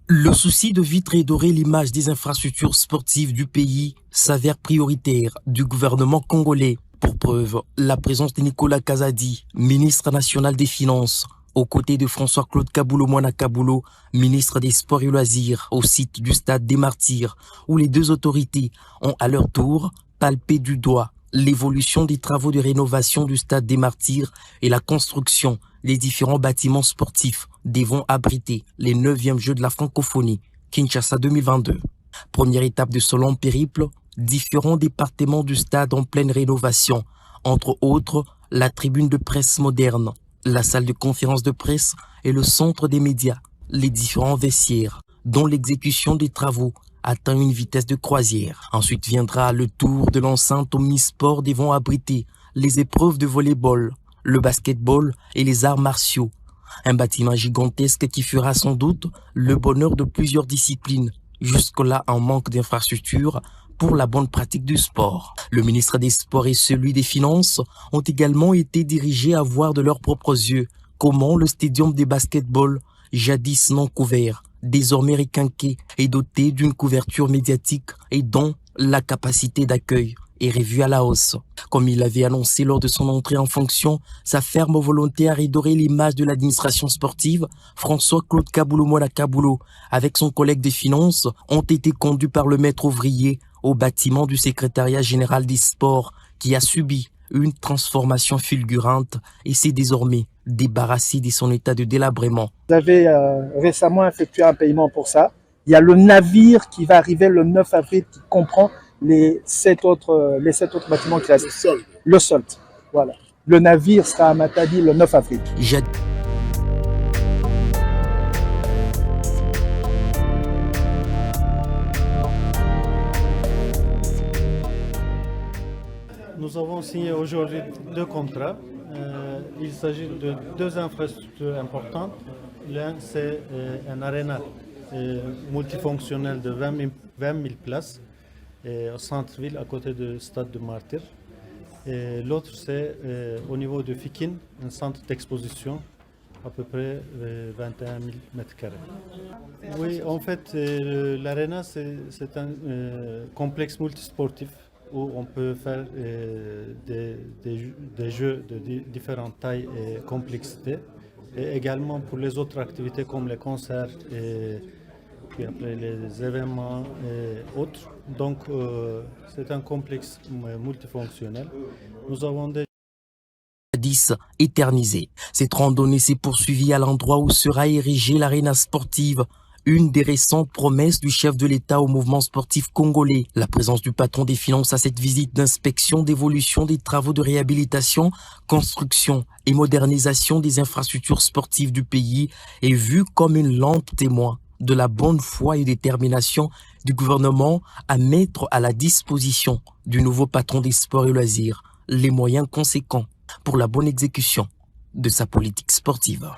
Le souci de vite redorer l'image des infrastructures sportives du pays s'avère prioritaire du gouvernement congolais. Pour preuve, la présence de Nicolas Kazadi, ministre national des Finances, aux côtés de François-Claude Kaboulo-Moana Kaboulo, ministre des Sports et Loisirs, au site du stade des Martyrs, où les deux autorités ont à leur tour palpé du doigt l'évolution des travaux de rénovation du stade des Martyrs et la construction des différents bâtiments sportifs devront abriter les 9e Jeux de la francophonie, Kinshasa 2022. Première étape de ce long périple, différents départements du stade en pleine rénovation, entre autres la tribune de presse moderne, la salle de conférence de presse et le centre des médias, les différents vestiaires, dont l'exécution des travaux atteint une vitesse de croisière. Ensuite viendra le tour de l'enceinte omnisport devant abriter les épreuves de volley-ball, le basketball et les arts martiaux. Un bâtiment gigantesque qui fera sans doute le bonheur de plusieurs disciplines, jusque-là en manque d'infrastructures pour la bonne pratique du sport. Le ministre des Sports et celui des Finances ont également été dirigés à voir de leurs propres yeux comment le stadium de basketball, jadis non couvert, désormais requinqué et doté d'une couverture médiatique et dont la capacité d'accueil est revue à la hausse. Comme il l'avait annoncé lors de son entrée en fonction, sa ferme volonté à redorer l'image de l'administration sportive, François-Claude Kaboulo-Moana Kaboulo, avec son collègue des Finances, ont été conduits par le maître ouvrier au bâtiment du secrétariat général des sports qui a subi une transformation fulgurante et s'est désormais débarrassé de son état de délabrement. Vous avez récemment effectué un paiement pour ça. Il y a le navire qui va arriver le 9 avril qui comprend les 7 autres bâtiments qui restent. Le solde. Voilà. Le navire sera à Matadi le 9 avril. Nous avons signé aujourd'hui 2 contrats. Il s'agit de 2 infrastructures importantes. L'un, c'est un aréna multifonctionnel de 20 000 places au centre-ville, à côté du stade de Martyrs. L'autre, c'est au niveau de Fikin, un centre d'exposition, à peu près 21 000 mètres carrés. Oui, en fait, l'aréna, c'est un complexe multisportif où on peut faire des jeux de différentes tailles et complexités, et également pour les autres activités comme les concerts et puis après les événements et autres. Donc c'est un complexe multifonctionnel. Nous avons des éternisé. Cette randonnée s'est poursuivie à l'endroit où sera érigée l'aréna sportive, une des récentes promesses du chef de l'État au mouvement sportif congolais. La présence du patron des Finances à cette visite d'inspection d'évolution des travaux de réhabilitation, construction et modernisation des infrastructures sportives du pays est vue comme une lampe témoin de la bonne foi et détermination du gouvernement à mettre à la disposition du nouveau patron des sports et loisirs les moyens conséquents pour la bonne exécution de sa politique sportive.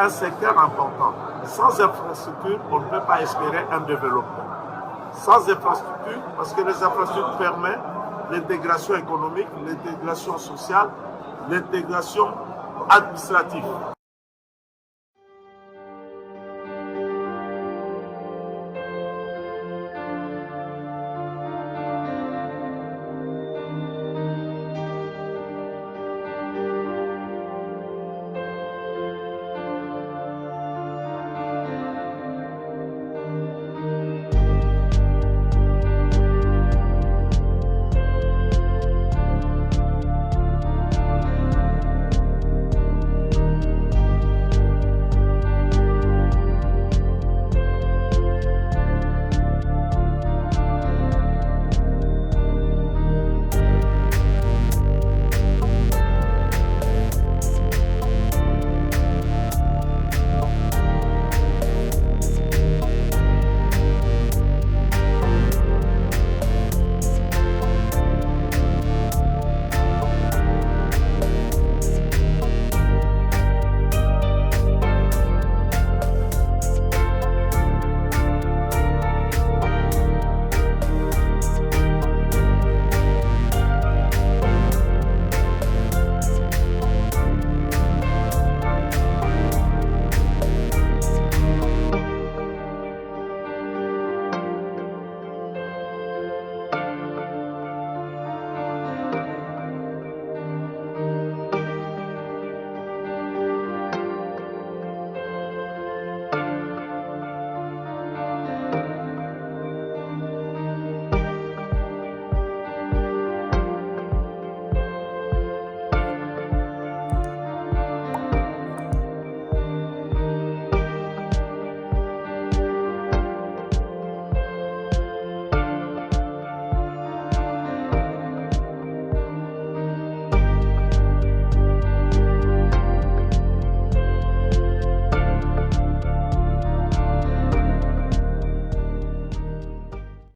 un secteur important. Sans infrastructure, on ne peut pas espérer un développement. Sans infrastructure, parce que les infrastructures permettent l'intégration économique, l'intégration sociale, l'intégration administrative.